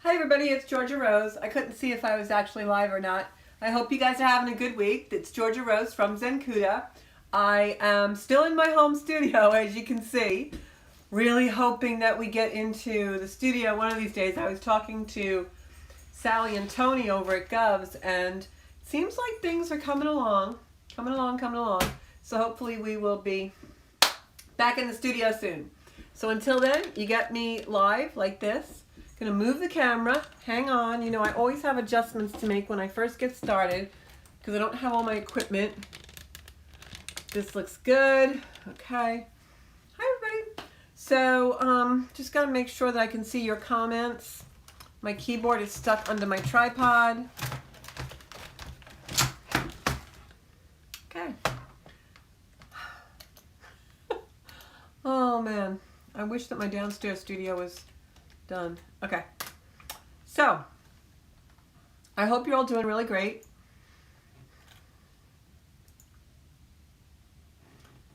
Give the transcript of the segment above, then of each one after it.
Hi everybody, it's Georgia Rose. I couldn't see if I was actually live or not. I hope you guys are having a good week. It's Georgia Rose from Zencuda. I am still in my home studio, as you can see. Really hoping that we get into the studio one of these days. I was talking to Sally and Tony over at Govs, and it seems like things are coming along. So hopefully we will be back in the studio soon. So until then, you get me live like this. Gonna move the camera, hang on. You know, I always have adjustments to make when I first get started because I don't have all my equipment. This looks good. Okay. Hi everybody. So just gotta make sure that I can see your comments. My keyboard is stuck under my tripod. Okay. Oh man, I wish that my downstairs studio was done. Okay, so I hope you're all doing really great.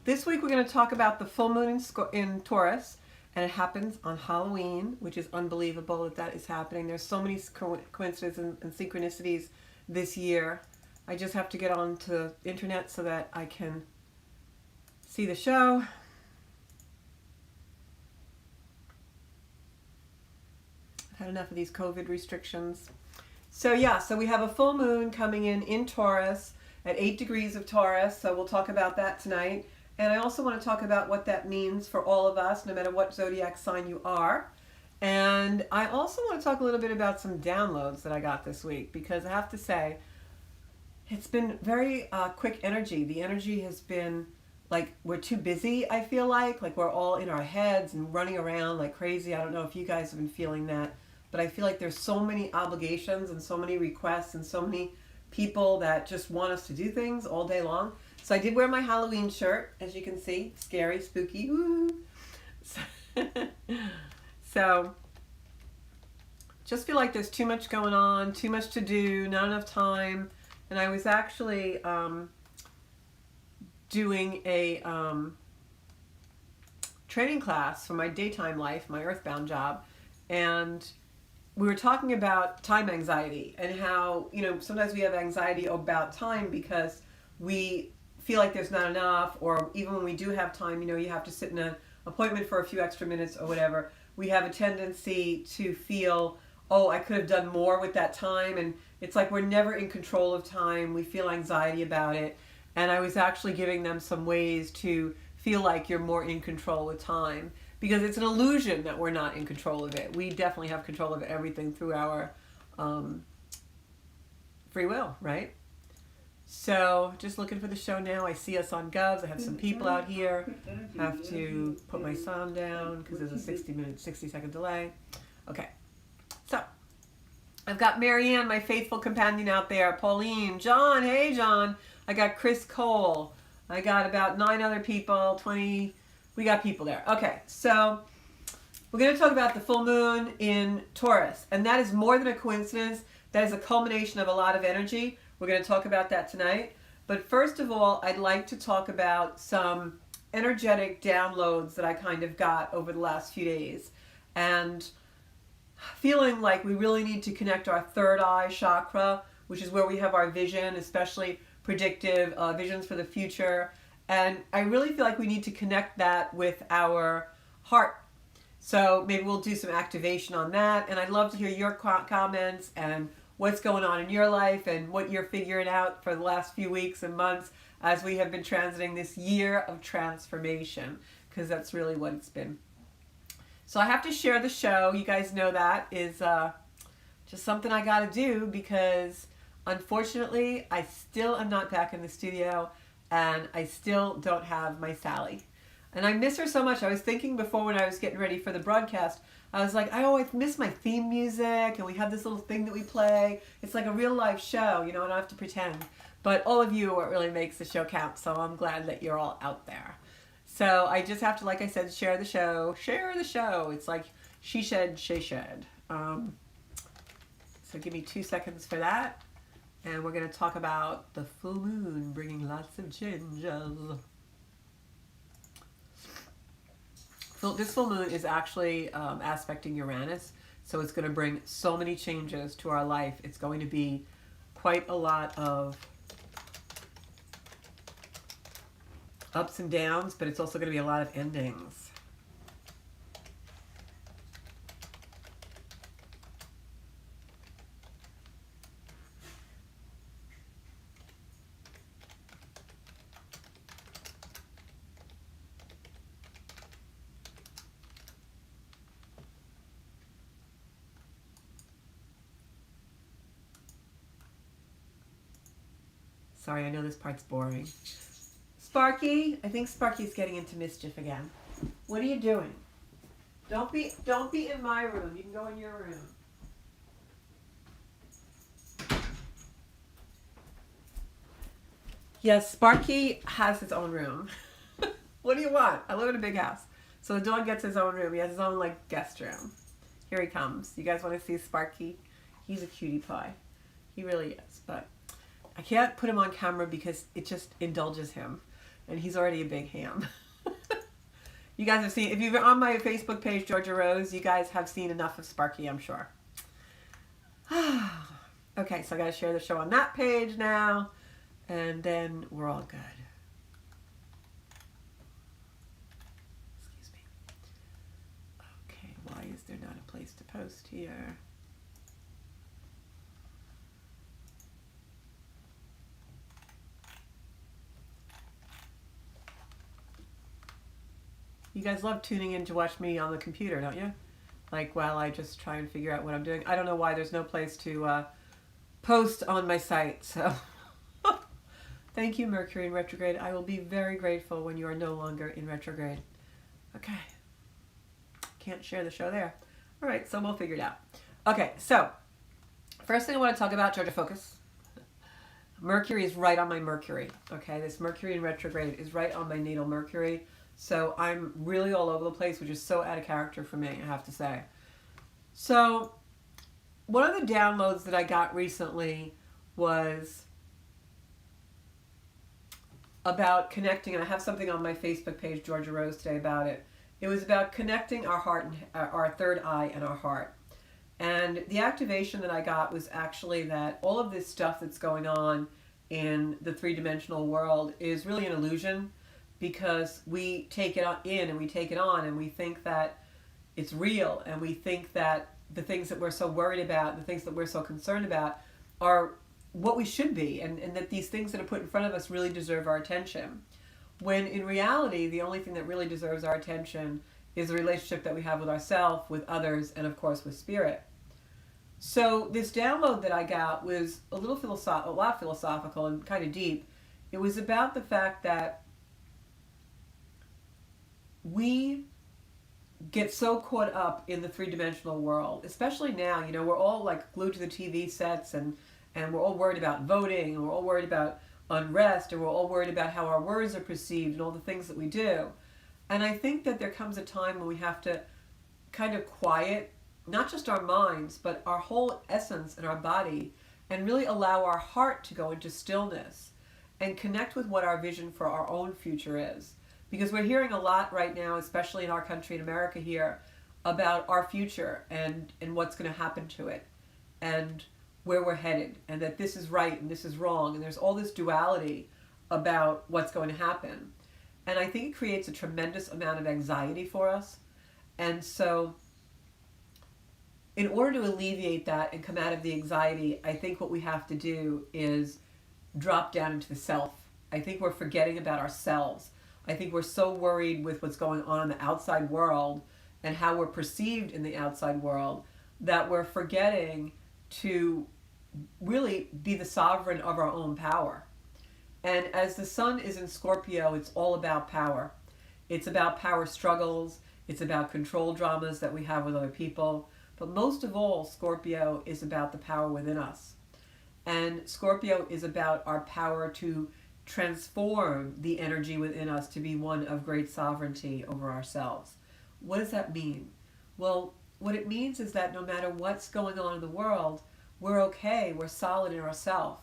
This week we're going to talk about the full moon in Taurus, and it happens on Halloween, which is unbelievable that that is happening. There's so many coincidences and synchronicities this year. I just have to get onto the internet so that I can see the show. Had enough of these COVID restrictions. So yeah, so we have a full moon coming in Taurus at 8 degrees of Taurus. So we'll talk about that tonight. And I also want to talk about what that means for all of us, no matter what zodiac sign you are. And I also want to talk a little bit about some downloads that I got this week, because I have to say, it's been very quick energy. The energy has been like we're too busy, I feel like we're all in our heads and running around like crazy. I don't know if you guys have been feeling that. But I feel like there's so many obligations and so many requests and so many people that just want us to do things all day long. So I did wear my Halloween shirt, as you can see. Scary, spooky. Woo. So just feel like there's too much going on, too much to do, not enough time. And I was actually doing a training class for my daytime life, my earthbound job. And we were talking about time anxiety and how, you know, sometimes we have anxiety about time because we feel like there's not enough, or even when we do have time, you know, you have to sit in an appointment for a few extra minutes or whatever. We have a tendency to feel, oh, I could have done more with that time. And it's like we're never in control of time. We feel anxiety about it. And I was actually giving them some ways to feel like you're more in control with time. Because it's an illusion that we're not in control of it. We definitely have control of everything through our free will, right? So just looking for the show now. I see us on Govs. I have some people out here. Have to put my sound down because there's a 60-second delay. Okay, so I've got Marianne, my faithful companion out there. Pauline, John, hey John. I got Chris Cole. I got about 9 other people, 20... We got people there. Okay, so we're going to talk about the full moon in Taurus. And that is more than a coincidence. That is a culmination of a lot of energy. We're going to talk about that tonight. But first of all, I'd like to talk about some energetic downloads that I kind of got over the last few days. And feeling like we really need to connect our third eye chakra, which is where we have our vision, especially predictive visions for the future. And I really feel like we need to connect that with our heart. So maybe we'll do some activation on that. And I'd love to hear your comments and what's going on in your life and what you're figuring out for the last few weeks and months as we have been transiting this year of transformation, because that's really what it's been. So I have to share the show. You guys know that is just something I got to do, because unfortunately I still am not back in the studio. And I still don't have my Sally. And I miss her so much. I was thinking before when I was getting ready for the broadcast, I was like, I miss my theme music, and we have this little thing that we play. It's like a real live show, you know, I don't have to pretend. But all of you are what really makes the show count, so I'm glad that you're all out there. So I just have to, like I said, share the show. Share the show. It's like she said, she said. So give me 2 seconds for that. And we're going to talk about the full moon bringing lots of changes. This full moon is actually aspecting Uranus. So it's going to bring so many changes to our life. It's going to be quite a lot of ups and downs, but it's also going to be a lot of endings. Sorry, I know this part's boring. Sparky, I think Sparky's getting into mischief again. What are you doing? Don't be in my room. You can go in your room. Yes, Sparky has his own room. What do you want? I live in a big house. So the dog gets his own room. He has his own guest room. Here he comes. You guys want to see Sparky? He's a cutie pie. He really is, but I can't put him on camera because it just indulges him. And he's already a big ham. You guys have seen, if you've been on my Facebook page, Georgia Rose, you guys have seen enough of Sparky, I'm sure. Okay, so I got to share the show on that page now. And then we're all good. Excuse me. Okay, why is there not a place to post here? You guys love tuning in to watch me on the computer, don't you? While I just try and figure out what I'm doing. I don't know why there's no place to post on my site, so... Thank you, Mercury in retrograde. I will be very grateful when you are no longer in retrograde. Okay. Can't share the show there. All right, so we'll figure it out. Okay, so first thing I want to talk about, Georgia Focus. Mercury is right on my Mercury. Okay, this Mercury in retrograde is right on my natal Mercury. So I'm really all over the place, which is so out of character for me, I have to say. So one of the downloads that I got recently was about connecting, and I have something on my Facebook page, Georgia Rose, today about it. It was about connecting our heart, and our third eye and our heart. And the activation that I got was actually that all of this stuff that's going on in the three-dimensional world is really an illusion, because we take it in and we take it on and we think that it's real, and we think that the things that we're so worried about, the things that we're so concerned about are what we should be, and that these things that are put in front of us really deserve our attention. When in reality, the only thing that really deserves our attention is the relationship that we have with ourselves, with others, and of course with spirit. So this download that I got was a lot philosophical and kind of deep. It was about the fact that we get so caught up in the three-dimensional world, especially now. You know, we're all glued to the TV sets, and we're all worried about voting, and we're all worried about unrest, and we're all worried about how our words are perceived and all the things that we do. And I think that there comes a time when we have to kind of quiet, not just our minds, but our whole essence and our body, and really allow our heart to go into stillness and connect with what our vision for our own future is. Because we're hearing a lot right now, especially in our country, in America here, about our future and what's going to happen to it, and where we're headed, and that this is right and this is wrong, and there's all this duality about what's going to happen. And I think it creates a tremendous amount of anxiety for us. And so in order to alleviate that and come out of the anxiety, I think what we have to do is drop down into the self. I think we're forgetting about ourselves. I think we're so worried with what's going on in the outside world and how we're perceived in the outside world that we're forgetting to really be the sovereign of our own power. And as the sun is in Scorpio, it's all about power. It's about power struggles. It's about control dramas that we have with other people. But most of all, Scorpio is about the power within us. And Scorpio is about our power to transform the energy within us to be one of great sovereignty over ourselves. What does that mean? Well, what it means is that no matter what's going on in the world, we're okay, we're solid in ourselves,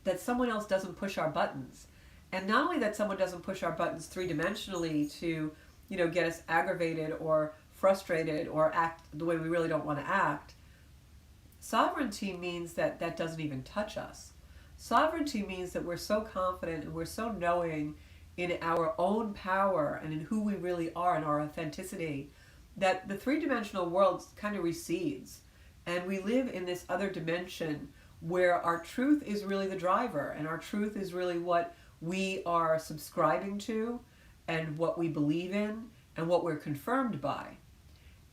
that someone else doesn't push our buttons. And not only that someone doesn't push our buttons three-dimensionally to, get us aggravated or frustrated or act the way we really don't want to act, sovereignty means that that doesn't even touch us. Sovereignty means that we're so confident and we're so knowing in our own power and in who we really are and our authenticity that the three-dimensional world kind of recedes. And we live in this other dimension where our truth is really the driver, and our truth is really what we are subscribing to and what we believe in and what we're confirmed by.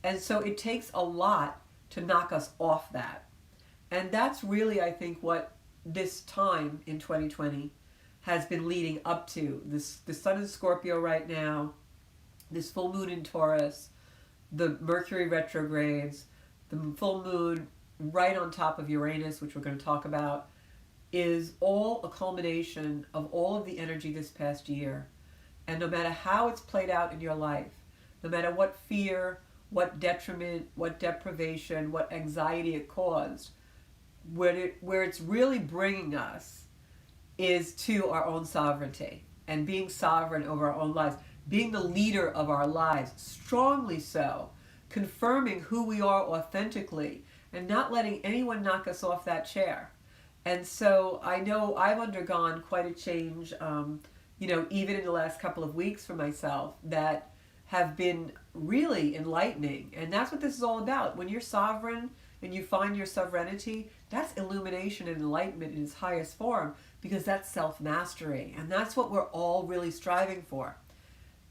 And so it takes a lot to knock us off that. And that's really, I think, what this time in 2020 has been leading up to. The sun in Scorpio right now, this full moon in Taurus, the Mercury retrogrades, the full moon right on top of Uranus, which we're going to talk about, is all a culmination of all of the energy this past year. And no matter how it's played out in your life, no matter what fear, what detriment, what deprivation, what anxiety it caused, where it's really bringing us is to our own sovereignty and being sovereign over our own lives, being the leader of our lives, strongly so, confirming who we are authentically and not letting anyone knock us off that chair. And so I know I've undergone quite a change, even in the last couple of weeks for myself, that have been really enlightening. And that's what this is all about. When you're sovereign and you find your sovereignty, that's illumination and enlightenment in its highest form, because that's self-mastery. And that's what we're all really striving for.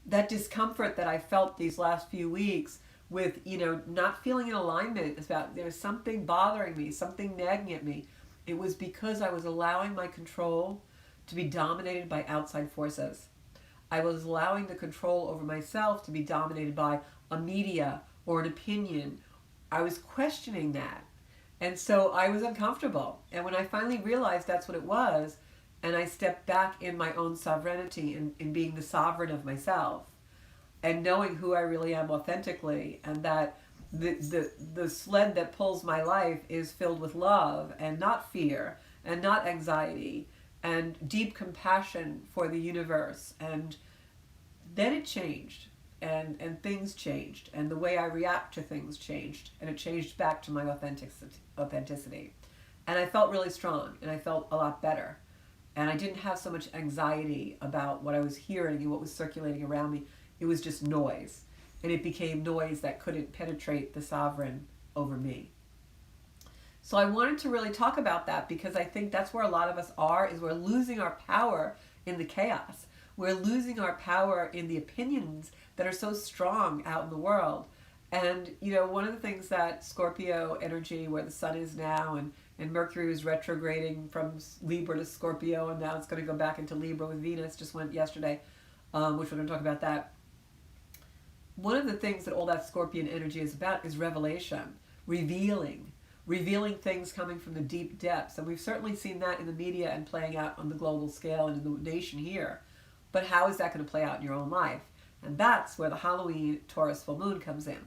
That discomfort that I felt these last few weeks with, not feeling in alignment, about there's something bothering me, something nagging at me. It was because I was allowing my control to be dominated by outside forces. I was allowing the control over myself to be dominated by a media or an opinion. I was questioning that. And so I was uncomfortable. And when I finally realized that's what it was, and I stepped back in my own sovereignty, in being the sovereign of myself, and knowing who I really am authentically, and that the sled that pulls my life is filled with love and not fear and not anxiety and deep compassion for the universe. And then it changed, and things changed, and the way I react to things changed, and it changed back to my authenticity. And I felt really strong, and I felt a lot better. And I didn't have so much anxiety about what I was hearing and what was circulating around me. It was just noise. And it became noise that couldn't penetrate the sovereign over me. So I wanted to really talk about that, because I think that's where a lot of us are, is we're losing our power in the chaos. We're losing our power in the opinions that are so strong out in the world. And, one of the things that Scorpio energy, where the sun is now, and Mercury was retrograding from Libra to Scorpio, and now it's going to go back into Libra with Venus, just went yesterday, which we're going to talk about that. One of the things that all that Scorpion energy is about is revelation, revealing things coming from the deep depths. And we've certainly seen that in the media and playing out on the global scale and in the nation here. But how is that going to play out in your own life? And that's where the Halloween Taurus full moon comes in.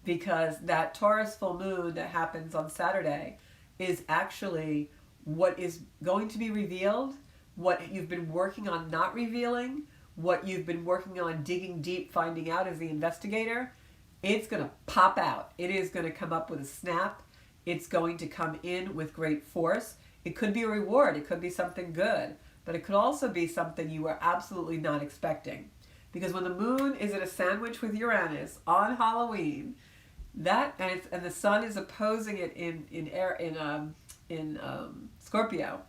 Because that Taurus full moon that happens on Saturday is actually what is going to be revealed, what you've been working on not revealing, what you've been working on digging deep, finding out as the investigator. It's going to pop out. It is going to come up with a snap. It's going to come in with great force. It could be a reward. It could be something good. But it could also be something you were absolutely not expecting. Because when the moon is at a sandwich with Uranus on Halloween, and the sun is opposing it in Scorpio,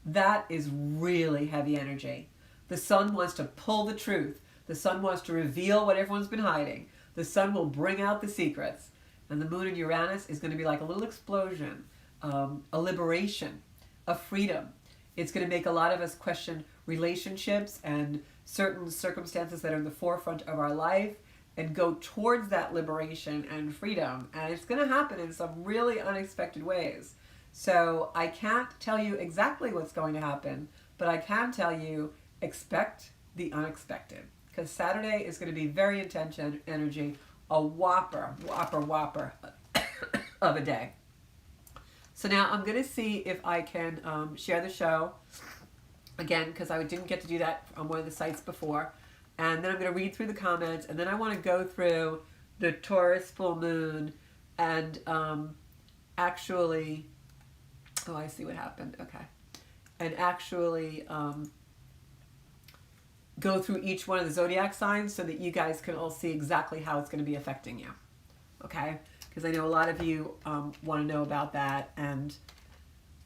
that is really heavy energy. The sun wants to pull the truth. The sun wants to reveal what everyone's been hiding. The sun will bring out the secrets. And the moon in Uranus is going to be like a little explosion, a liberation, a freedom. It's going to make a lot of us question relationships and certain circumstances that are in the forefront of our life, and go towards that liberation and freedom. And it's going to happen in some really unexpected ways. So I can't tell you exactly what's going to happen, but I can tell you, expect the unexpected. Because Saturday is going to be very intense energy, a whopper of a day. So now I'm going to see if I can share the show again, because I didn't get to do that on one of the sites before. And then I'm going to read through the comments, and then I want to go through the Taurus full moon and actually, oh, I see what happened. Okay. And actually go through each one of the zodiac signs so that you guys can all see exactly how it's going to be affecting you. Okay? Because I know a lot of you want to know about that, and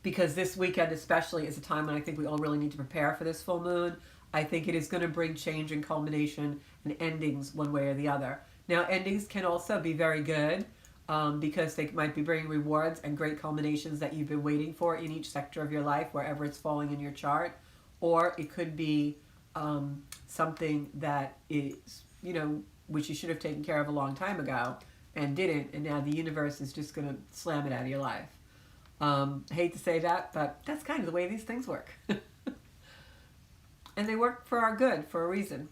because this weekend especially is a time when I think we all really need to prepare for this full moon. I think it is going to bring change and culmination and endings one way or the other. Now, endings can also be very good because they might be bringing rewards and great culminations that you've been waiting for in each sector of your life, wherever it's falling in your chart. Or it could be something that is, you know, which you should have taken care of a long time ago and didn't, and now the universe is just going to slam it out of your life. I hate to say that, but that's kind of the way these things work. And they work for our good, for a reason.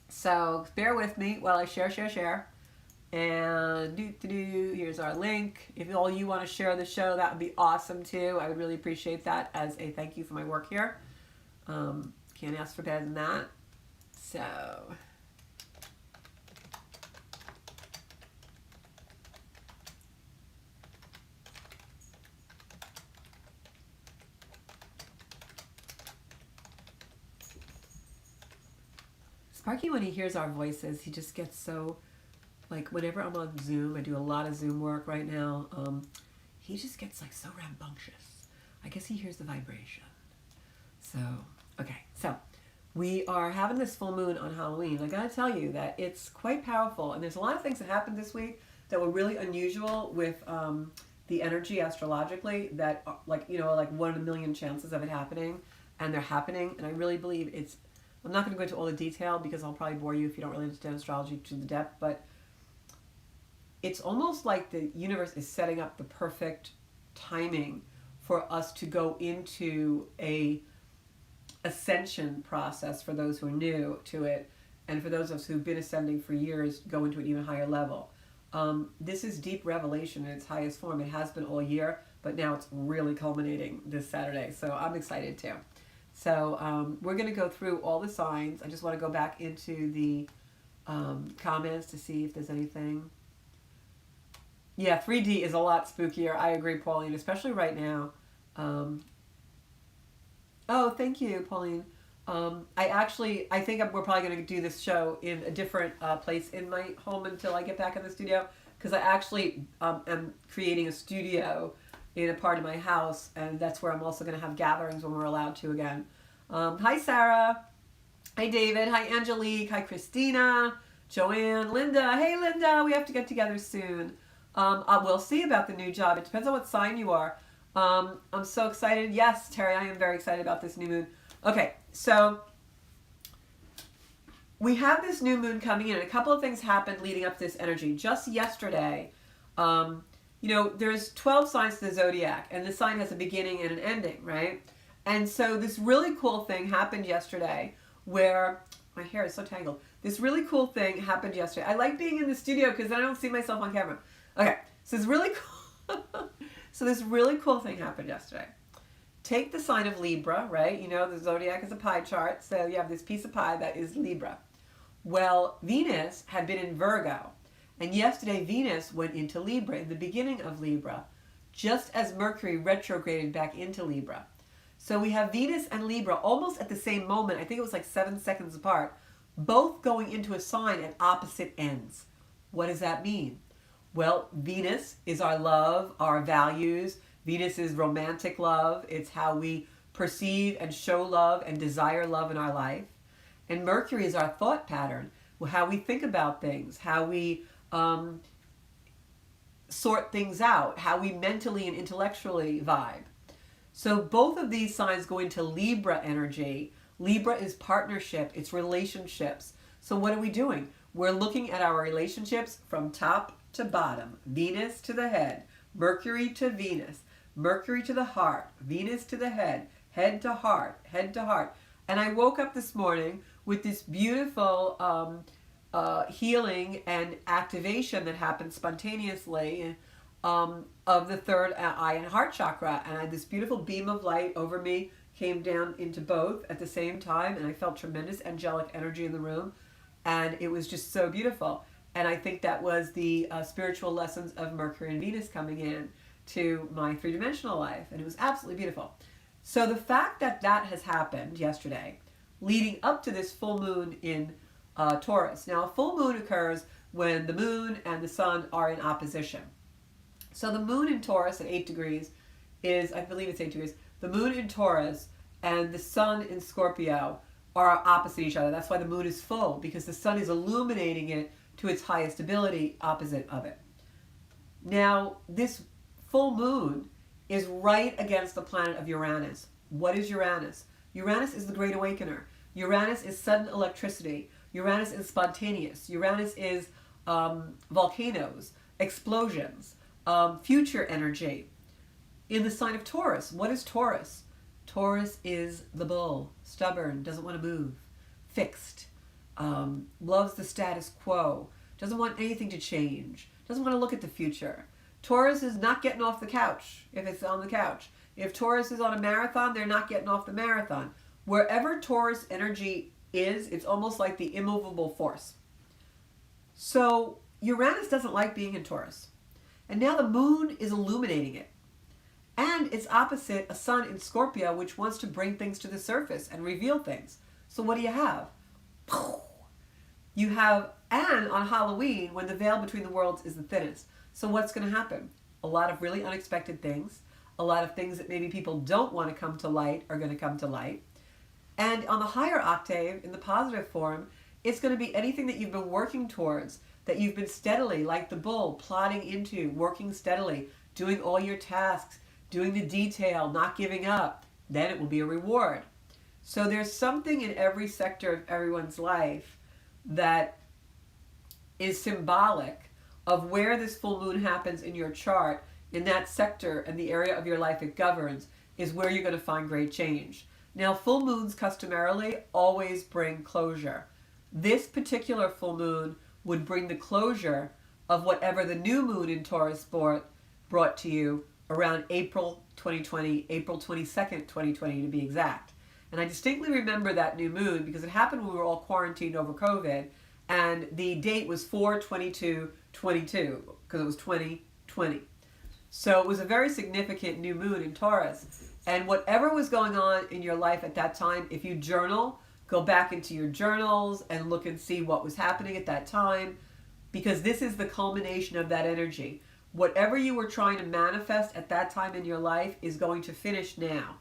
So bear with me while I share. And here's our link. If all you want to share the show, that would be awesome too. I would really appreciate that as a thank you for my work here. Can't ask for better than that. So... Sparky, when he hears our voices, he just gets so, like, whenever I'm on Zoom, I do a lot of Zoom work right now, he just gets, like, so rambunctious. I guess he hears the vibration. So, okay, so we are having this full moon on Halloween. I gotta tell you that it's quite powerful, and there's a lot of things that happened this week that were really unusual with the energy astrologically that, like, you know, like 1 in a million chances of it happening, and they're happening, and I really believe it's... I'm not going to go into all the detail because I'll probably bore you if you don't really understand astrology to the depth, but it's almost like the universe is setting up the perfect timing for us to go into a ascension process for those who are new to it, and for those of us who've been ascending for years, go into an even higher level. This is deep revelation in its highest form. It has been all year, but now it's really culminating this Saturday, so I'm excited too. So we're going to go through all the signs. I just want to go back into the comments to see if there's anything. Yeah, 3D is a lot spookier. I agree, Pauline, especially right now. Oh, thank you, Pauline. I think we're probably going to do this show in a different place in my home until I get back in the studio, because I actually am creating a studio in a part of my house, and that's where I'm also going to have gatherings when we're allowed to again. Hi, Sarah. Hi, David. Hi, Angelique. Hi, Christina. Joanne. Linda. Hey, Linda. We have to get together soon. We'll see about the new job. It depends on what sign you are. I'm so excited. Yes, Terry, I am very excited about this new moon. Okay, so we have this new moon coming in, and a couple of things happened leading up to this energy. Just yesterday, you know, there's 12 signs to the zodiac, and this sign has a beginning and an ending, right? And so this really cool thing happened yesterday where, my hair is so tangled. This really cool thing happened yesterday. I like being in the studio because I don't see myself on camera. Okay, so this really cool, this really cool thing happened yesterday. Take the sign of Libra, right? You know, the zodiac is a pie chart, so you have this piece of pie that is Libra. Well, Venus had been in Virgo. And yesterday, Venus went into Libra, in the beginning of Libra, just as Mercury retrograded back into Libra. So we have Venus and Libra almost at the same moment. I think it was like 7 seconds apart, both going into a sign at opposite ends. What does that mean? Well, Venus is our love, our values. Venus is romantic love. It's how we perceive and show love and desire love in our life. And Mercury is our thought pattern, how we think about things, how we sort things out, how we mentally and intellectually vibe. So both of these signs go into Libra energy. Libra is partnership, it's relationships. So what are we doing? We're looking at our relationships from top to bottom, Venus to the head, Mercury to Venus, Mercury to the heart, Venus to the head, head to heart, head to heart. And I woke up this morning with this beautiful healing and activation that happened spontaneously of the third eye and heart chakra. And I had this beautiful beam of light over me, came down into both at the same time, and I felt tremendous angelic energy in the room. And it was just so beautiful. And I think that was the spiritual lessons of Mercury and Venus coming in to my three-dimensional life. And it was absolutely beautiful. So the fact that that has happened yesterday, leading up to this full moon in Taurus. Now, a full moon occurs when the moon and the sun are in opposition. So the moon in Taurus at 8 degrees is, I believe it's 8 degrees, the moon in Taurus and the sun in Scorpio are opposite each other. That's why the moon is full, because the sun is illuminating it to its highest ability opposite of it. Now, this full moon is right against the planet of Uranus. What is Uranus? Uranus is the Great Awakener. Uranus is sudden electricity. Uranus is spontaneous. Uranus is volcanoes, explosions, future energy. In the sign of Taurus, what is Taurus? Taurus is the bull, stubborn, doesn't want to move, fixed, loves the status quo, doesn't want anything to change, doesn't want to look at the future. Taurus is not getting off the couch if it's on the couch. If Taurus is on a marathon, they're not getting off the marathon. Wherever Taurus energy is, it's almost like the immovable force. So Uranus doesn't like being in Taurus. And now the moon is illuminating it. And it's opposite a sun in Scorpio, which wants to bring things to the surface and reveal things. So what do you have? You have, and on Halloween, when the veil between the worlds is the thinnest. So what's going to happen? A lot of really unexpected things. A lot of things that maybe people don't want to come to light are going to come to light. And on the higher octave, in the positive form, it's going to be anything that you've been working towards, that you've been steadily, like the bull, plodding into, working steadily, doing all your tasks, doing the detail, not giving up. Then it will be a reward. So there's something in every sector of everyone's life that is symbolic of where this full moon happens in your chart. In that sector and the area of your life it governs is where you're going to find great change. Now, full moons customarily always bring closure. This particular full moon would bring the closure of whatever the new moon in Taurus brought to you around April 2020, April 22nd, 2020 to be exact. And I distinctly remember that new moon because it happened when we were all quarantined over COVID, and the date was 4/22/22 because it was 2020. So it was a very significant new moon in Taurus. And whatever was going on in your life at that time, if you journal, go back into your journals and look and see what was happening at that time, because this is the culmination of that energy. Whatever you were trying to manifest at that time in your life is going to finish now.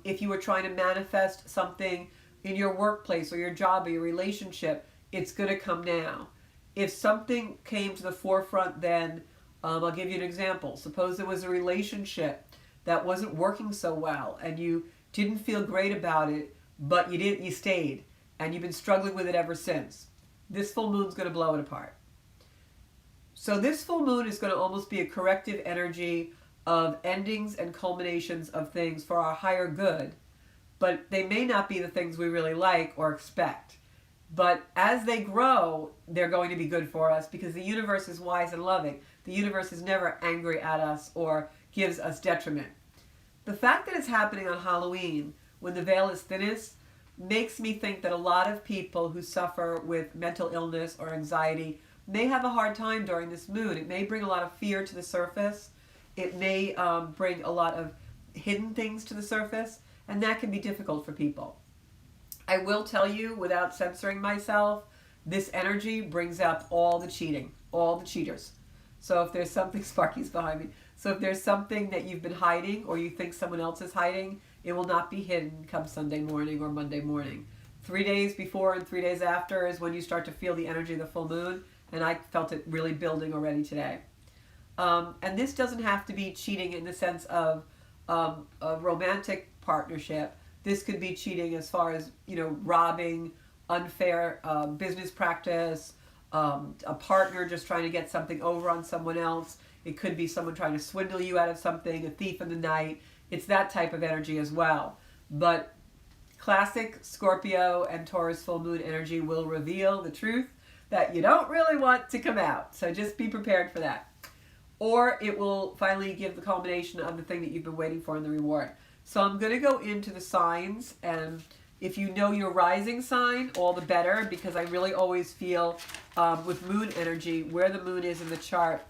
If you were trying to manifest something in your workplace or your job or your relationship, it's going to come now. If something came to the forefront then, I'll give you an example. Suppose there was a relationship that wasn't working so well and you didn't feel great about it, but you stayed and you've been struggling with it ever since. This full moon's going to blow it apart. So this full moon is going to almost be a corrective energy of endings and culminations of things for our higher good, but they may not be the things we really like or expect. But as they grow, they're going to be good for us because the universe is wise and loving. The universe is never angry at us or gives us detriment. The fact that it's happening on Halloween, when the veil is thinnest, makes me think that a lot of people who suffer with mental illness or anxiety may have a hard time during this moon. It may bring a lot of fear to the surface. It may bring a lot of hidden things to the surface, and that can be difficult for people. I will tell you, without censoring myself, this energy brings up all the cheating, all the cheaters. So if there's something, Sparky's behind me, so if there's something that you've been hiding or you think someone else is hiding, it will not be hidden come Sunday morning or Monday morning. 3 days before and 3 days after is when you start to feel the energy of the full moon, and I felt it really building already today. And this doesn't have to be cheating in the sense of a romantic partnership. This could be cheating as far as, robbing, unfair business practice, a partner just trying to get something over on someone else. It could be someone trying to swindle you out of something, a thief in the night. It's that type of energy as well. But classic Scorpio and Taurus full moon energy will reveal the truth that you don't really want to come out. So just be prepared for that. Or it will finally give the culmination of the thing that you've been waiting for in the reward. So I'm going to go into the signs and If you know your rising sign, all the better, because I really always feel with moon energy, where the moon is in the chart,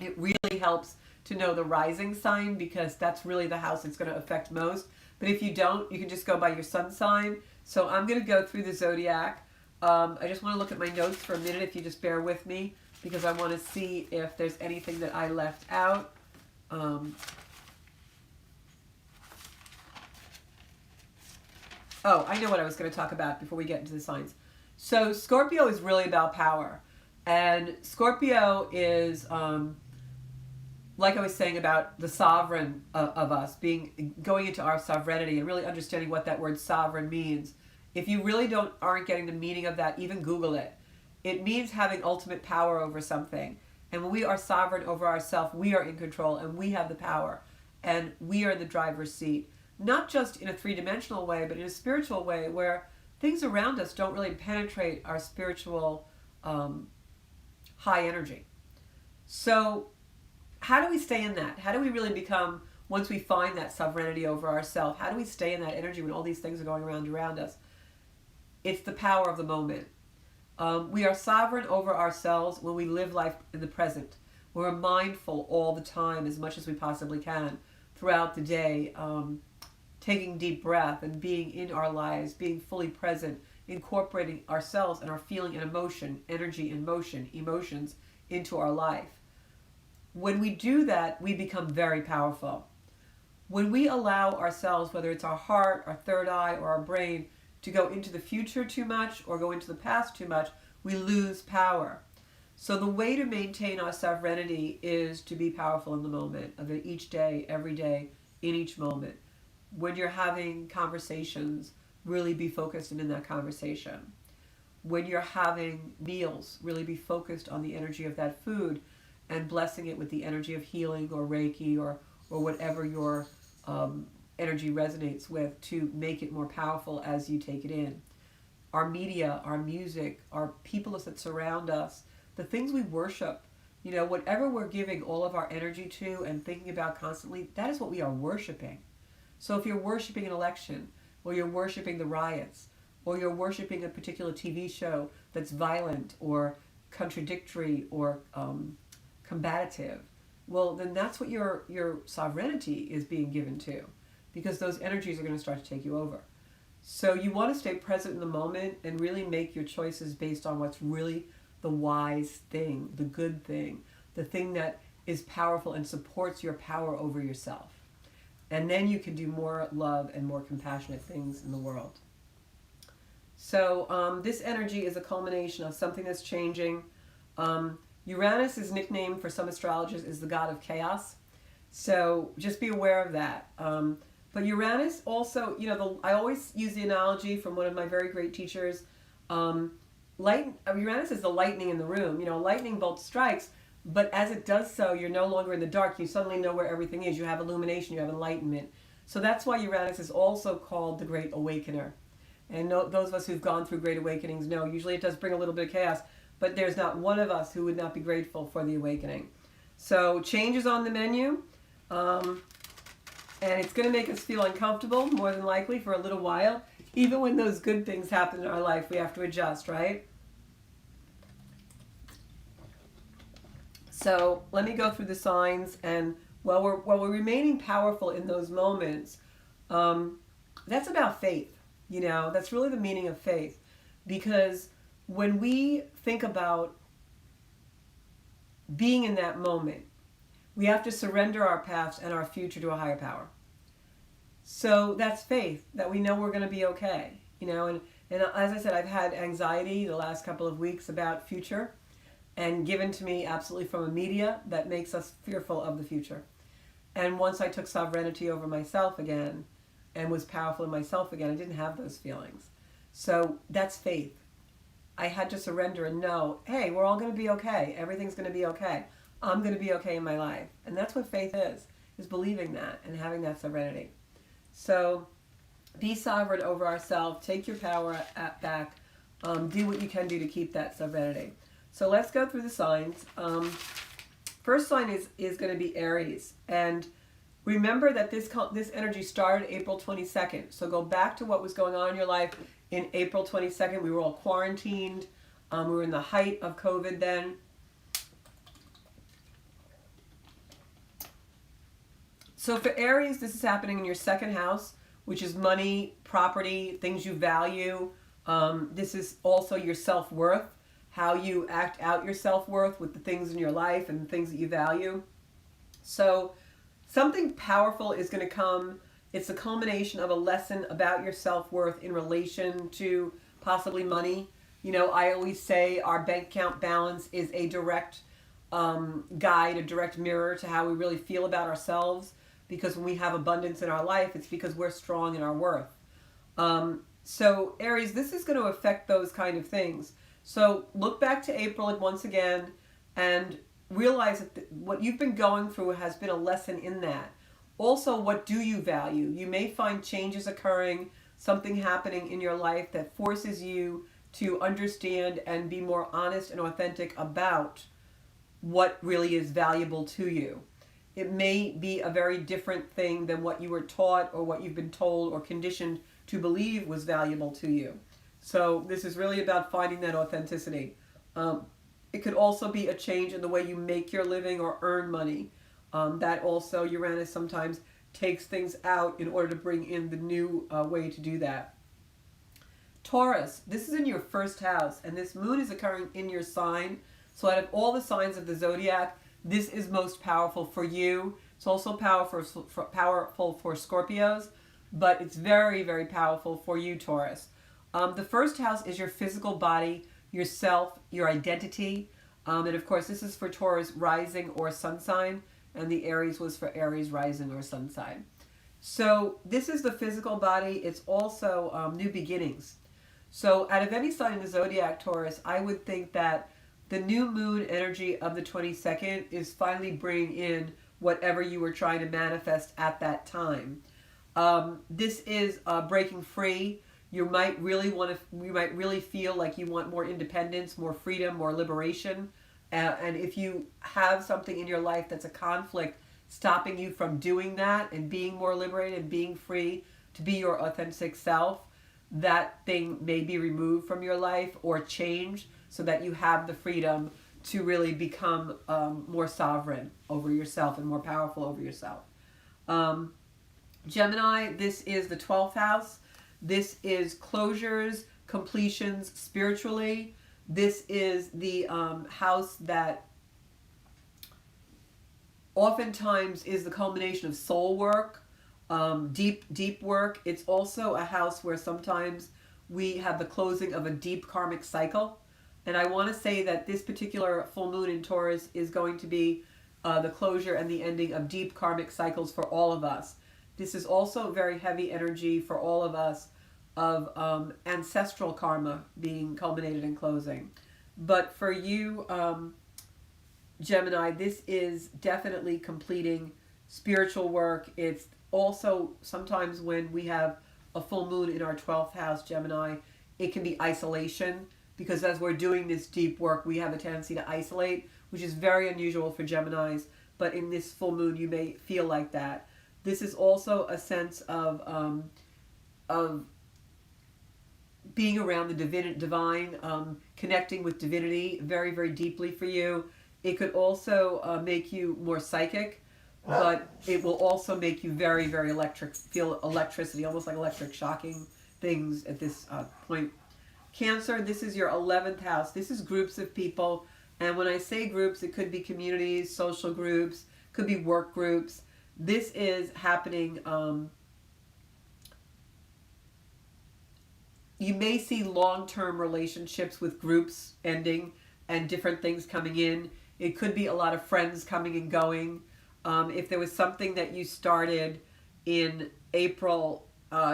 it really helps to know the rising sign, because that's really the house it's going to affect most. But if you don't, you can just go by your sun sign. So I'm going to go through the zodiac. I just want to look at my notes for a minute, if you just bear with me, because I want to see if there's anything that I left out. Oh, I know what I was going to talk about before we get into the signs. So Scorpio is really about power. And Scorpio is, like I was saying about the sovereign of us, going into our sovereignty and really understanding what that word sovereign means. If you really aren't getting the meaning of that, even Google it. It means having ultimate power over something. And when we are sovereign over ourselves, we are in control and we have the power. And we are in the driver's seat. Not just in a three-dimensional way, but in a spiritual way, where things around us don't really penetrate our spiritual high energy. So how do we stay in that? How do we really become, once we find that sovereignty over ourselves, how do we stay in that energy when all these things are going around us? It's the power of the moment. We are sovereign over ourselves when we live life in the present. We're mindful all the time, as much as we possibly can, throughout the day, taking deep breath and being in our lives, being fully present, incorporating ourselves and our feeling and emotion, energy and motion, emotions into our life. When we do that, we become very powerful. When we allow ourselves, whether it's our heart, our third eye, or our brain, to go into the future too much or go into the past too much, we lose power. So the way to maintain our sovereignty is to be powerful in the moment of it, each day, every day, in each moment. When you're having conversations, really be focused in that conversation. When you're having meals, really be focused on the energy of that food and blessing it with the energy of healing or Reiki or whatever your energy resonates with, to make it more powerful as you take it in. Our media, our music, our people that surround us, the things we worship, whatever we're giving all of our energy to and thinking about constantly, that is what we are worshiping. So if you're worshiping an election, or you're worshiping the riots, or you're worshiping a particular TV show that's violent or contradictory or combative, well, then that's what your sovereignty is being given to, because those energies are going to start to take you over. So you want to stay present in the moment and really make your choices based on what's really the wise thing, the good thing, the thing that is powerful and supports your power over yourself. And then you can do more love and more compassionate things in the world. So this energy is a culmination of something that's changing. Uranus is nicknamed for some astrologers is the god of chaos. So just be aware of that. But Uranus also, I always use the analogy from one of my very great teachers. Uranus is the lightning in the room. Lightning bolt strikes, but as it does so, you're no longer in the dark. You suddenly know where everything is. You have illumination. You have enlightenment. So that's why Uranus is also called the Great Awakener. And those of us who've gone through Great Awakenings know usually it does bring a little bit of chaos, but there's not one of us who would not be grateful for the awakening. So change is on the menu, and it's going to make us feel uncomfortable, more than likely, for a little while. Even when those good things happen in our life, we have to adjust, right? So let me go through the signs, and while we're remaining powerful in those moments, that's about faith. That's really the meaning of faith, because when we think about being in that moment, we have to surrender our past and our future to a higher power. So that's faith, that we know we're going to be okay. And as I said, I've had anxiety the last couple of weeks about future, and given to me absolutely from a media that makes us fearful of the future. And once I took sovereignty over myself again and was powerful in myself again, I didn't have those feelings. So that's faith. I had to surrender and know, hey, we're all going to be okay. Everything's going to be okay. I'm going to be okay in my life. And that's what faith is believing that and having that serenity. So be sovereign over ourselves. Take your power back. Do what you can do to keep that serenity. So let's go through the signs. First sign is going to be Aries. And Remember that this energy started April 22nd. So go back to what was going on in your life in April 22nd. We were all quarantined. We were in the height of COVID then. So for Aries, this is happening in your second house, which is money, property, things you value. This is also your self-worth, how you act out your self-worth with the things in your life and the things that you value. So something powerful is going to come. It's a culmination of a lesson about your self-worth in relation to possibly money. You know, I always say our bank account balance is a direct guide, a direct mirror to how we really feel about ourselves. Because when we have abundance in our life, it's because we're strong in our worth. So Aries, this is going to affect those kind of things. So look back to April once again and realize that what you've been going through has been a lesson in that. Also, what do you value? You may find changes occurring, something happening in your life that forces you to understand and be more honest and authentic about what really is valuable to you. It may be a very different thing than what you were taught or what you've been told or conditioned to believe was valuable to you. So this is really about finding that authenticity. It could also be a change in the way you make your living or earn money. That also, Uranus sometimes takes things out in order to bring in the new way to do that. Taurus, this is in your first house, and this moon is occurring in your sign. So out of all the signs of the zodiac, this is most powerful for you. It's also powerful for Scorpios, but it's very, very powerful for you, Taurus. The first house is your physical body, yourself, your identity. And of course, this is for Taurus rising or sun sign, and the Aries was for Aries rising or sun sign. So this is the physical body. It's also new beginnings. So out of any sign in the zodiac, Taurus, I would think that the new moon energy of the 22nd is finally bringing in whatever you were trying to manifest at that time. This is breaking free. You might really feel like you want more independence, more freedom, more liberation. And if you have something in your life that's a conflict stopping you from doing that and being more liberated and being free to be your authentic self, that thing may be removed from your life or changed so that you have the freedom to really become more sovereign over yourself and more powerful over yourself. Gemini, this is the 12th house. This is closures, completions spiritually. This is the house that oftentimes is the culmination of soul work, deep work. It's also a house where sometimes we have the closing of a deep karmic cycle. And I want to say that this particular full moon in Taurus is going to be the closure and the ending of deep karmic cycles for all of us. This is also very heavy energy for all of us of ancestral karma being culminated and closing. But for you, Gemini, this is definitely completing spiritual work. It's also sometimes when we have a full moon in our 12th house, Gemini, it can be isolation. Because as we're doing this deep work, we have a tendency to isolate, which is very unusual for Geminis. But in this full moon, you may feel like that. This is also a sense of being around the divine, connecting with divinity very, very deeply for you. It could also make you more psychic, but it will also make you very, very electric, feel electricity, almost like electric shocking things at this point. Cancer, this is your 11th house. This is groups of people. And when I say groups, it could be communities, social groups, could be work groups. This is happening. You may see long-term relationships with groups ending and different things coming in. It could be a lot of friends coming and going. If there was something that you started in April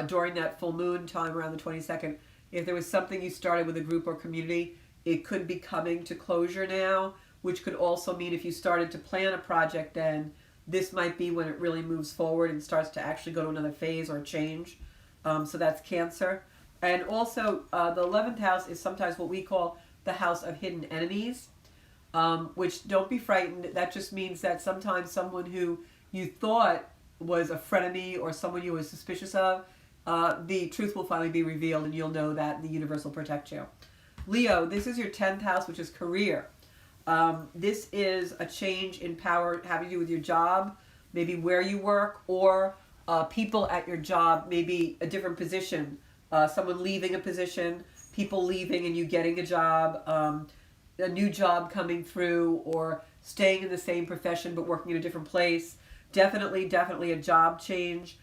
during that full moon time around the 22nd, if there was something you started with a group or community, it could be coming to closure now, which could also mean if you started to plan a project then, this might be when it really moves forward and starts to actually go to another phase or change. So that's Cancer. And also, the 11th house is sometimes what we call the house of hidden enemies, which don't be frightened. That just means that sometimes someone who you thought was a frenemy or someone you were suspicious of, the truth will finally be revealed, and you'll know that the universe will protect you. Leo, this is your 10th house, which is career. This is a change in power having to do with your job, maybe where you work, or people at your job, maybe a different position, someone leaving a position, people leaving and you getting a job, a new job coming through, or staying in the same profession but working in a different place. Definitely a job change.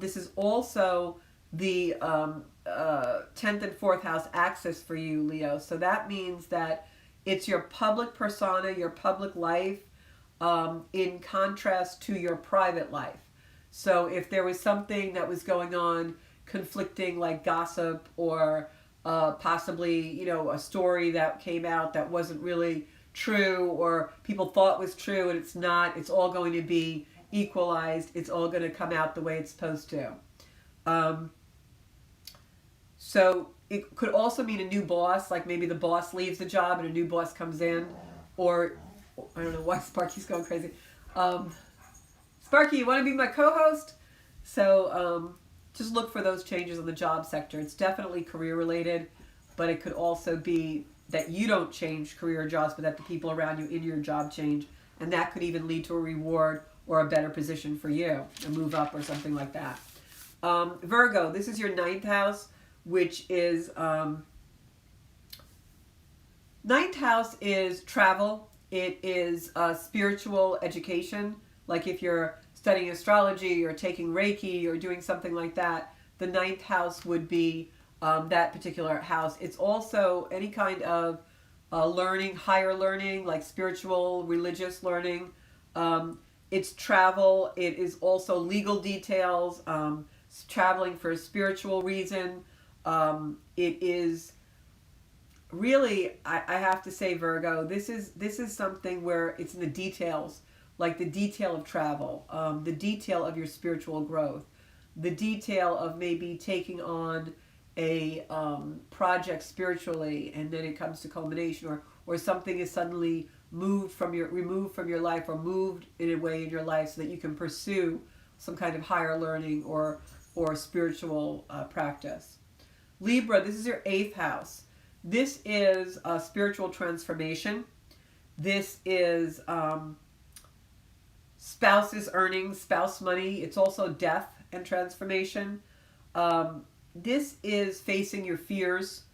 This is also the 10th and 4th house axis for you, Leo. So that means that it's your public persona, your public life, in contrast to your private life. So if there was something that was going on, conflicting, like gossip, or possibly, a story that came out that wasn't really true, or people thought was true and it's not, it's all going to be equalized. It's all going to come out the way it's supposed to. So it could also mean a new boss, like maybe the boss leaves the job and a new boss comes in, or I don't know why Sparky's going crazy. Sparky, you want to be my co-host? So just look for those changes in the job sector. It's definitely career related, but it could also be that you don't change career or jobs, but that the people around you in your job change, and that could even lead to a reward or a better position for you, a move up or something like that. Virgo, this is your 9th house, which is 9th house is travel. It is spiritual education. Like if you're studying astrology or taking Reiki or doing something like that, the 9th house would be that particular house. It's also any kind of learning, higher learning, like spiritual, religious learning. It's travel. It is also legal details, traveling for a spiritual reason. It is really, I have to say, Virgo, this is something where it's in the details, like the detail of travel, the detail of your spiritual growth, the detail of maybe taking on a project spiritually, and then it comes to culmination, or something is suddenly removed from your life, or moved in a way in your life so that you can pursue some kind of higher learning or spiritual practice. Libra, this is your 8th house. This is spiritual transformation. This is spouse's earnings, spouse money. It's also death and transformation. This is facing your fears.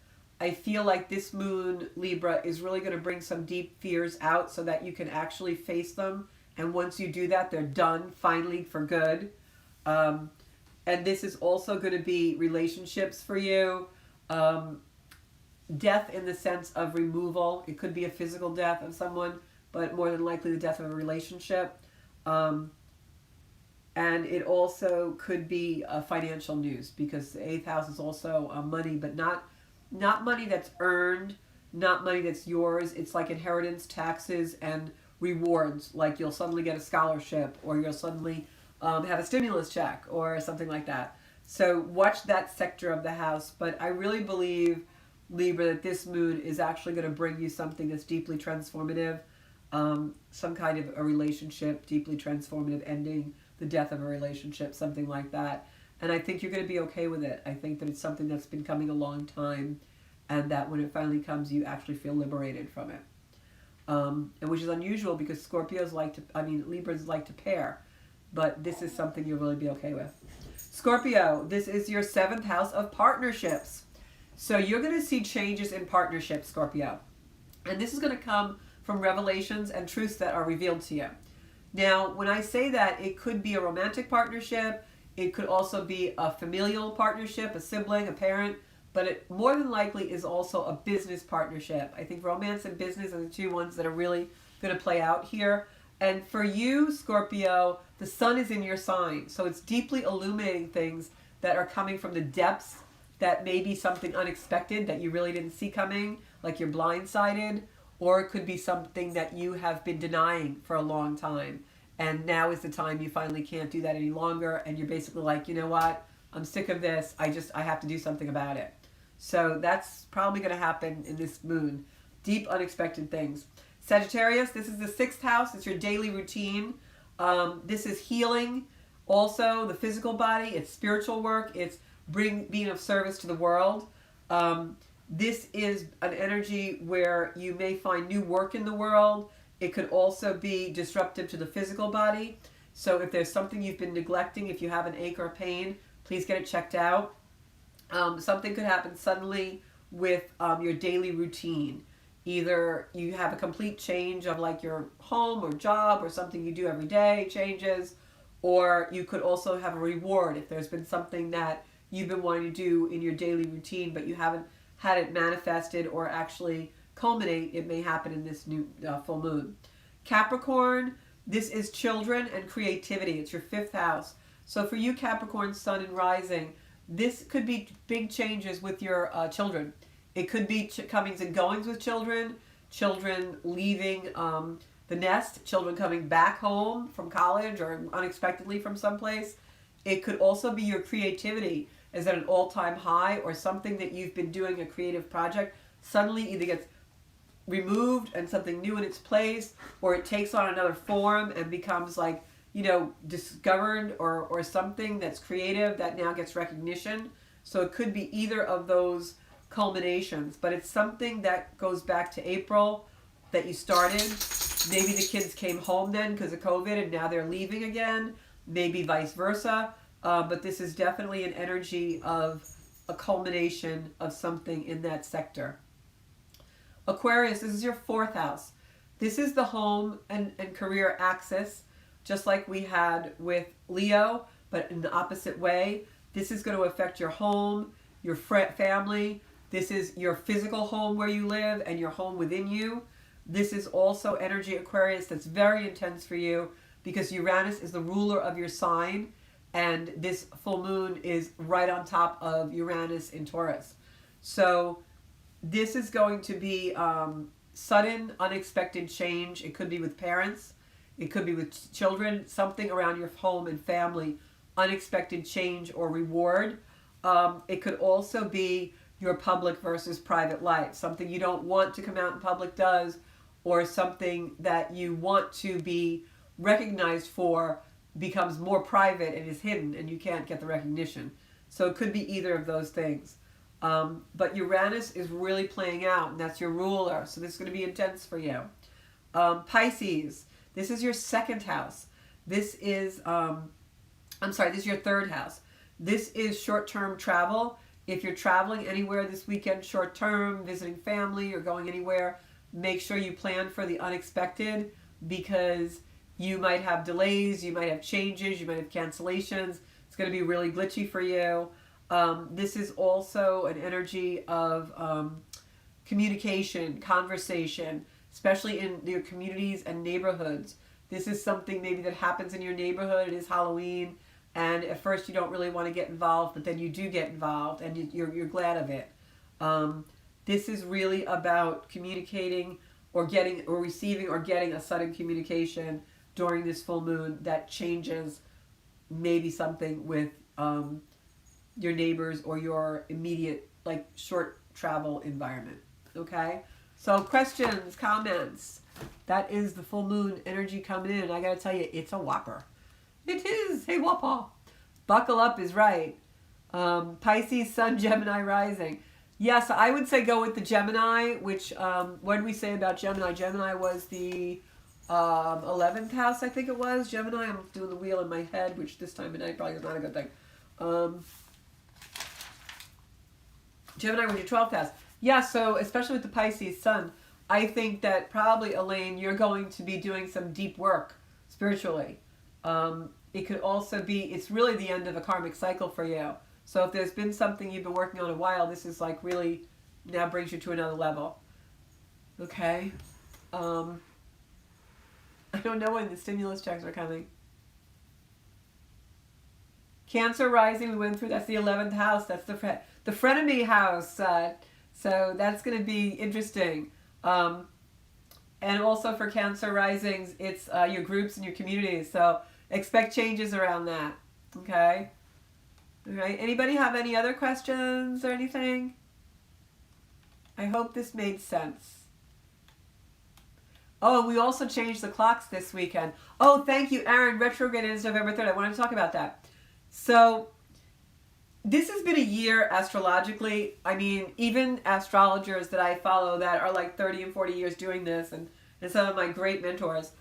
I feel like this moon, Libra, is really going to bring some deep fears out so that you can actually face them. And once you do that, they're done finally for good. And this is also going to be relationships for you. Death in the sense of removal. It could be a physical death of someone, but more than likely the death of a relationship. And it also could be financial news, because the 8th house is also money, but not money that's earned, not money that's yours. It's like inheritance, taxes, and rewards. Like you'll suddenly get a scholarship, or you'll suddenly have a stimulus check or something like that. So watch that sector of the house. But I really believe, Libra, that this moon is actually going to bring you something that's deeply transformative, some kind of a relationship, deeply transformative, ending the death of a relationship, something like that. And I think you're going to be okay with it. I think that it's something that's been coming a long time, and that when it finally comes, you actually feel liberated from it. And which is unusual, because Libras like to pair, but this is something you'll really be okay with. Scorpio, this is your 7th house of partnerships. So you're going to see changes in partnerships, Scorpio. And this is going to come from revelations and truths that are revealed to you. Now, when I say that, it could be a romantic partnership. It could also be a familial partnership, a sibling, a parent. But it more than likely is also a business partnership. I think romance and business are the two ones that are really going to play out here. And for you, Scorpio, the sun is in your sign. So it's deeply illuminating things that are coming from the depths, that may be something unexpected that you really didn't see coming, like you're blindsided, or it could be something that you have been denying for a long time. And now is the time you finally can't do that any longer. And you're basically like, you know what? I'm sick of this. I have to do something about it. So that's probably going to happen in this moon. Deep, unexpected things. Sagittarius, this is the 6th house. It's your daily routine. This is healing. Also, the physical body, it's spiritual work, it's being of service to the world. This is an energy where you may find new work in the world. It could also be disruptive to the physical body. So if there's something you've been neglecting, if you have an ache or pain, please get it checked out. Something could happen suddenly with your daily routine. Either you have a complete change of like your home or job or something you do every day changes, or you could also have a reward if there's been something that you've been wanting to do in your daily routine but you haven't had it manifested or actually culminate. It may happen in this new full moon. Capricorn, this is children and creativity. It's your 5th house. So for you Capricorn, Sun and Rising, this could be big changes with your children. It could be comings and goings with children, children leaving the nest, children coming back home from college or unexpectedly from someplace. It could also be your creativity is at an all-time high, or something that you've been doing, a creative project, suddenly either gets removed and something new in its place, or it takes on another form and becomes like, you know, discovered, or something that's creative that now gets recognition. So it could be either of those culminations, but it's something that goes back to April that you started. Maybe the kids came home then because of COVID and now they're leaving again, maybe vice versa. But this is definitely an energy of a culmination of something in that sector. Aquarius, this is your 4th house. This is the home and career axis, just like we had with Leo, but in the opposite way. This is going to affect your home, your family. This is your physical home where you live and your home within you. This is also energy, Aquarius, that's very intense for you because Uranus is the ruler of your sign, and this full moon is right on top of Uranus in Taurus. So this is going to be sudden, unexpected change. It could be with parents. It could be with children, something around your home and family, unexpected change or reward. It could also be your public versus private life. Something you don't want to come out in public does, or something that you want to be recognized for becomes more private and is hidden and you can't get the recognition. So it could be either of those things. But Uranus is really playing out, and that's your ruler. So this is going to be intense for you. Pisces, this is your 2nd house. This is, this is your 3rd house. This is short-term travel. If you're traveling anywhere this weekend, short-term, visiting family or going anywhere, make sure you plan for the unexpected, because you might have delays, you might have changes, you might have cancellations. It's going to be really glitchy for you. This is also an energy of communication, conversation, especially in your communities and neighborhoods. This is something maybe that happens in your neighborhood. It is Halloween, and at first you don't really want to get involved, but then you do get involved, and you're glad of it. This is really about communicating or getting or receiving or getting a sudden communication during this full moon that changes maybe something with your neighbors or your immediate, like, short travel environment. Okay? So questions, comments. That is the full moon energy coming in. I gotta tell you, it's a whopper. It is. Hey, whopper. Buckle up is right. Pisces, Sun, Gemini rising. Yes, I would say go with the Gemini, which, what did we say about Gemini? Gemini was the 11th house, I think it was. Gemini, I'm doing the wheel in my head, which this time of night probably is not a good thing. Gemini was your 12th house. Yeah, so especially with the Pisces Sun, I think that probably, Elaine, you're going to be doing some deep work spiritually. It could also be, it's really the end of a karmic cycle for you. So if there's been something you've been working on a while, this is like really now brings you to another level. Okay. I don't know when the stimulus checks are coming. Cancer rising, we went through, that's the 11th house. That's the frenemy house. So that's going to be interesting. And also for Cancer risings, it's your groups and your communities. So expect changes around that. Okay. All right. Anybody have any other questions or anything? I hope this made sense. Oh, and we also changed the clocks this weekend. Oh, thank you, Aaron. Retrograde ends November 3rd. I wanted to talk about that. So this has been a year astrologically. I mean, even astrologers that I follow that are like 30 and 40 years doing this, and some of my great mentors,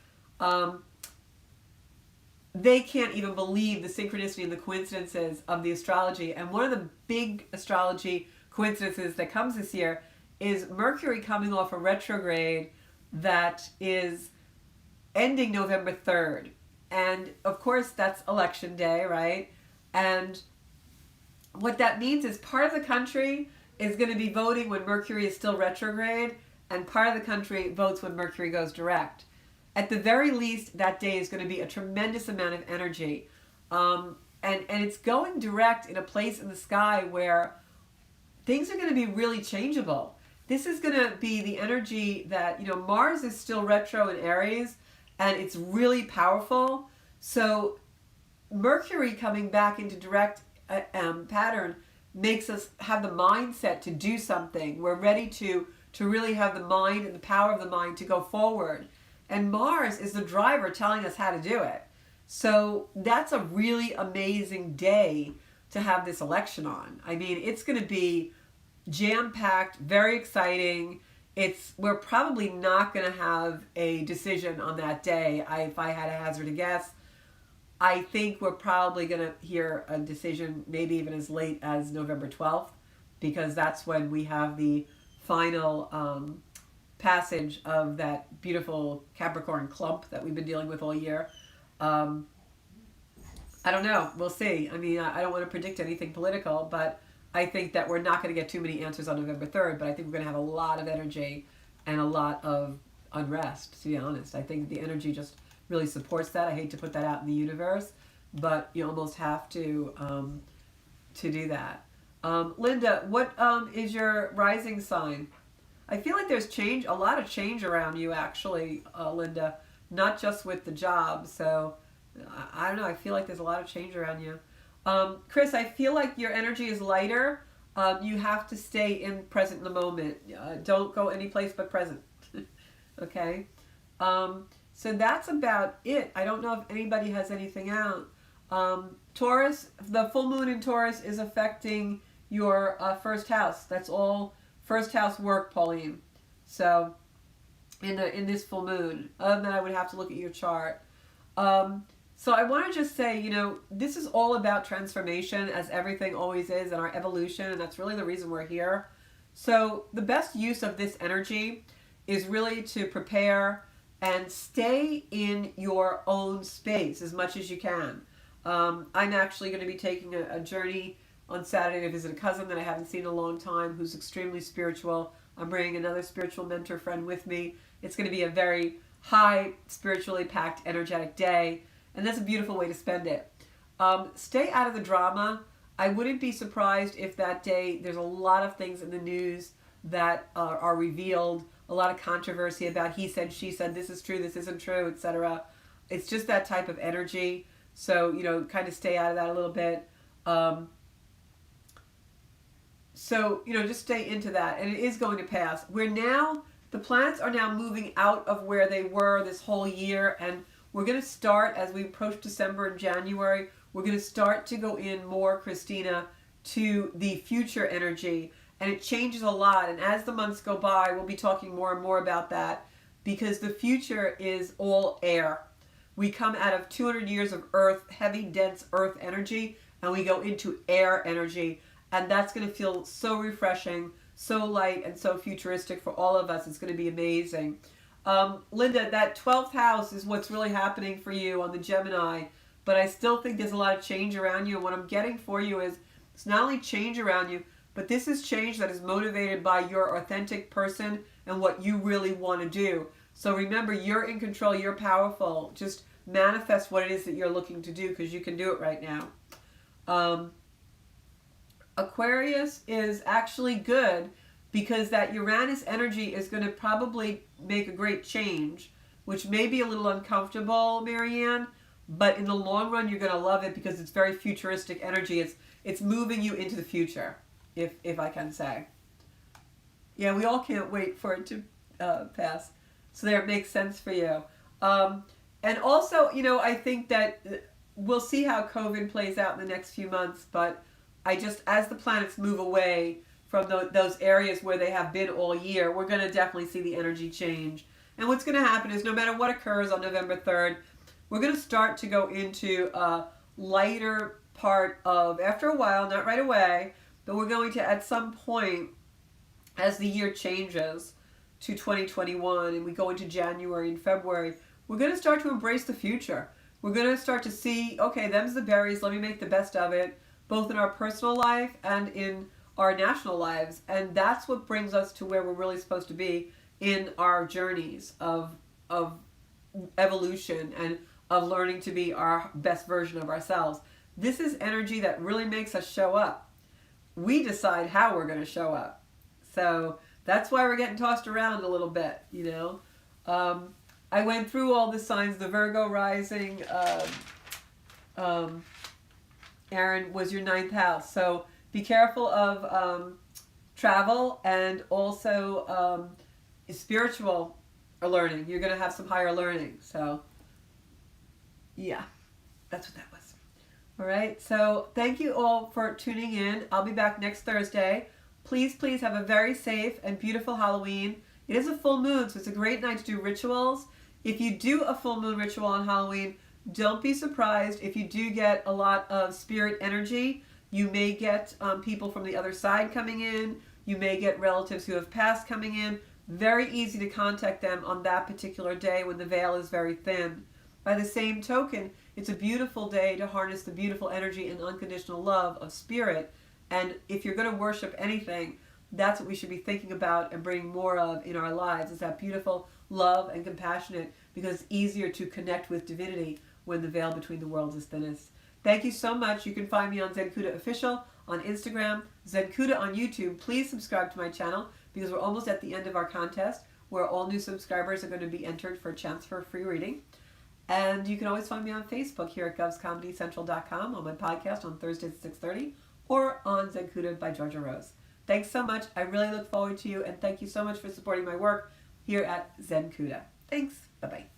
they can't even believe the synchronicity and the coincidences of the astrology. And one of the big astrology coincidences that comes this year is Mercury coming off a retrograde that is ending November 3rd. And of course, that's election day, right? And what that means is part of the country is going to be voting when Mercury is still retrograde, and part of the country votes when Mercury goes direct. At the very least, that day is going to be a tremendous amount of energy. And it's going direct in a place in the sky where things are going to be really changeable. This is going to be the energy that, Mars is still retro in Aries, and it's really powerful. So Mercury coming back into direct pattern makes us have the mindset to do something. We're ready to really have the mind and the power of the mind to go forward. And Mars is the driver telling us how to do it. So that's a really amazing day to have this election on. I mean, it's going to be jam-packed, very exciting. We're probably not going to have a decision on that day. If I had to hazard a guess, I think we're probably going to hear a decision maybe even as late as November 12th, because that's when we have the final passage of that beautiful Capricorn clump that we've been dealing with all year. I don't know. We'll see. I mean, I don't want to predict anything political, but I think that we're not going to get too many answers on November 3rd, but I think we're going to have a lot of energy and a lot of unrest, to be honest. I think the energy just really supports that. I hate to put that out in the universe, but you almost have to do that. Linda, what is your rising sign? I feel like there's a lot of change around you, actually, Linda, not just with the job. So I don't know. I feel like there's a lot of change around you. Chris, I feel like your energy is lighter. You have to stay present in the moment. Don't go any place but present. Okay. So that's about it. I don't know if anybody has anything out. Taurus, the full moon in Taurus is affecting your first house. That's all first house work, Pauline. So in this full moon. Other than that, I would have to look at your chart. So I want to just say, this is all about transformation, as everything always is, and our evolution, and that's really the reason we're here. So the best use of this energy is really to prepare and stay in your own space as much as you can. I'm actually going to be taking a journey on Saturday to visit a cousin that I haven't seen in a long time, who's extremely spiritual. I'm bringing another spiritual mentor friend with me. It's going to be a very high, spiritually packed, energetic day, and that's a beautiful way to spend it. Stay out of the drama. I wouldn't be surprised if that day there's a lot of things in the news that are revealed, a lot of controversy about he said, she said, this is true, this isn't true, etc. It's just that type of energy. So, kind of stay out of that a little bit. So, just stay into that. And it is going to pass. The planets are now moving out of where they were this whole year. And we're going to start, as we approach December and January, we're going to start to go in more, Christina, to the future energy. And it changes a lot. And as the months go by, we'll be talking more and more about that, because the future is all air. We come out of 200 years of earth, heavy, dense earth energy, and we go into air energy. And that's going to feel so refreshing, so light, and so futuristic for all of us. It's going to be amazing. Linda, that 12th house is what's really happening for you on the Gemini. But I still think there's a lot of change around you. And what I'm getting for you is it's not only change around you, but this is change that is motivated by your authentic person and what you really want to do. So remember, you're in control. You're powerful. Just manifest what it is that you're looking to do, because you can do it right now. Aquarius is actually good, because that Uranus energy is going to probably make a great change, which may be a little uncomfortable, Marianne, but in the long run, you're going to love it, because it's very futuristic energy. It's moving you into the future, if I can say. Yeah, we all can't wait for it to pass. So there, it makes sense for you. And also, I think that we'll see how COVID plays out in the next few months, but as the planets move away from those areas where they have been all year, we're going to definitely see the energy change. And what's going to happen is no matter what occurs on November 3rd, we're going to start to go into a lighter part of, after a while, not right away, but we're going to, at some point, as the year changes to 2021 and we go into January and February, we're going to start to embrace the future. We're going to start to see, okay, them's the berries, let me make the best of it, both in our personal life and in our national lives. And that's what brings us to where we're really supposed to be in our journeys of evolution and of learning to be our best version of ourselves. This is energy that really makes us show up. We decide how we're going to show up. So that's why we're getting tossed around a little bit, I went through all the signs, the Virgo rising, Aaron, was your 9th house. So be careful of travel and also spiritual learning. You're going to have some higher learning. So yeah, that's what that was. All right. So thank you all for tuning in. I'll be back next Thursday. Please have a very safe and beautiful Halloween. It is a full moon, so it's a great night to do rituals. If you do a full moon ritual on Halloween, don't be surprised if you do get a lot of spirit energy. You may get people from the other side coming in. You may get relatives who have passed coming in. Very easy to contact them on that particular day when the veil is very thin. By the same token, it's a beautiful day to harness the beautiful energy and unconditional love of spirit. And if you're going to worship anything, that's what we should be thinking about and bringing more of in our lives, is that beautiful love and compassionate, because it's easier to connect with divinity when the veil between the worlds is thinnest. Thank you so much. You can find me on Zenkuda Official on Instagram, Zenkuda on YouTube. Please subscribe to my channel because we're almost at the end of our contest where all new subscribers are going to be entered for a chance for a free reading. And you can always find me on Facebook here at govscomedycentral.com, on my podcast on Thursdays at 6:30, or on Zenkuda by Georgia Rose. Thanks so much. I really look forward to you, and thank you so much for supporting my work here at Zenkuda. Thanks. Bye-bye.